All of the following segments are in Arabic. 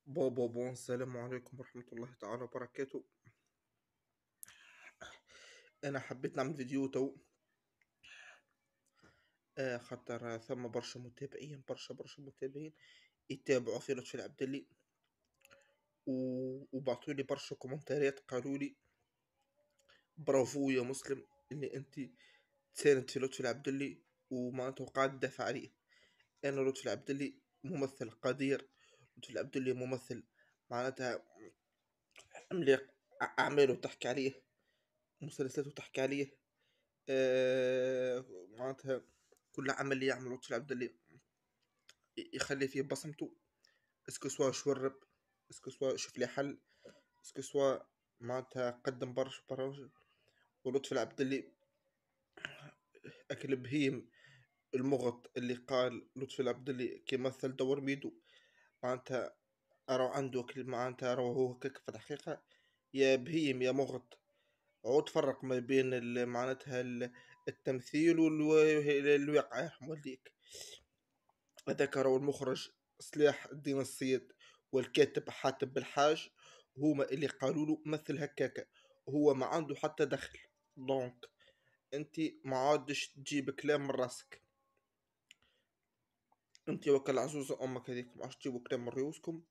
بابا السلام عليكم ورحمة الله تعالى وبركاته. أنا حبيت نعمل فيديو تو خاطر ثم برشا متابعين برشا متابعين يتابعوا في لطفي العبدلي وبعثولي برشا كومنتاريات قالولي برافو يا مسلم اللي انت تساند في لطفي العبدلي ومعناته قاعد تدافع عليه. أنا لطفي العبدلي ممثل قدير، لطفي العبدلي ممثل معناتها عملاق، أعماله تحكي عليه، مسلسلاته تحكي عليه. معناتها كل عمل يعمله لطفي العبدلي يخلي فيه بصمته، اسكو سوا شورب، اسكو سوا شوف لي حل، اسكو سوا معناتها قدم برشا برامج. ولطفي العبدلي أكل بهيم المغط اللي قال لطفي العبدلي كي مثل دور ميدو معناتها أرى عنده كل معناتها أرى هو هكاك في الحقيقة. يا بهيم يا مغط، عود فرق ما بين معناتها التمثيل والواقع يرحم والديك. هذاك راهو المخرج صلاح الدين الصيد والكاتب حاتم بالحاج، هما اللي قالوا له مثل هكاكا، هو ما عنده حتى دخل. دونك انت ما عادش تجيب كلام من راسك، انت وكل عزوزة امك هذيك ما عادش تجيبوا كلام من ريوسكم،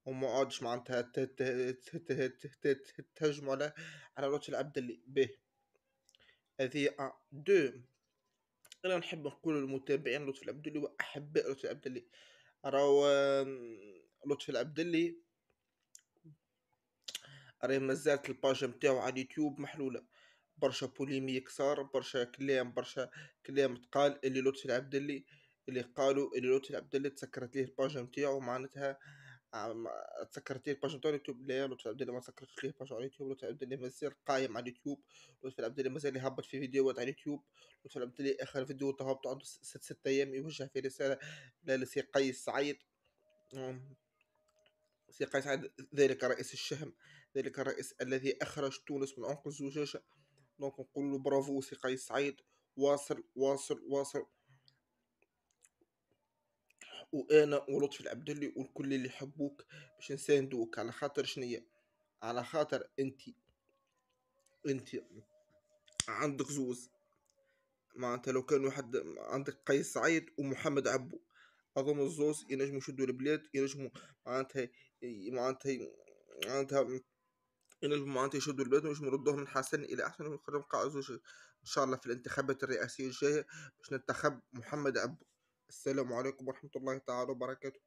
وما عادش معناتها تهجموا على لطفي العبد اللي به. هذه دو. انا نحب نقول للمتابعين لطفي العبدلي واحباء لطفي العبدلي، راهو لطفي العبدلي راهي مازالت الباج نتاعو على اليوتيوب محلولة، برشا بوليميك صار، برشا كلام تقال اللي لطفي العبدلي اللي قالوا اللي لطفي العبدلي تسكرت ليه الباج نتاعو معناتها. تسكرت ليه الباج نتاعو اليوتيوب؟ لا، لطفي العبدلي ما سكرتش ليه الباج على اليوتيوب، لطفي العبدلي مازال قايم على اليوتيوب، لطفي العبدلي مازال يهبط في فيديوهات على اليوتيوب. لطفي العبدلي اخر فيديو تهبط عنده ست ايام يوجه في رسالة لسي قيس سعيد. سي قيس سعيد ذلك رئيس الشهم، ذلك الرئيس الذي أخرج تونس من عنق الزجاجة. دونك نقول له برافو سي قيس سعيد، واصل واصل واصل. وأنا ولطفي العبدلي والكل اللي يحبوك باش نساندوك على خاطر شنية، على خاطر انت عندك زوز. معناتها لو كان واحد عندك قيس سعيد ومحمد عبو، أظن الزوز ينجموا يشدوا البلاد، ينجموا معناتها معناتها معناتها معناتها يشدوا البلاد ومش نردوها من حسن الى احسن ونخرجوا قاع زوج ان شاء الله في الانتخابات الرئاسيه الجايه باش ننتخب محمد عبو. السلام عليكم ورحمه الله تعالى وبركاته.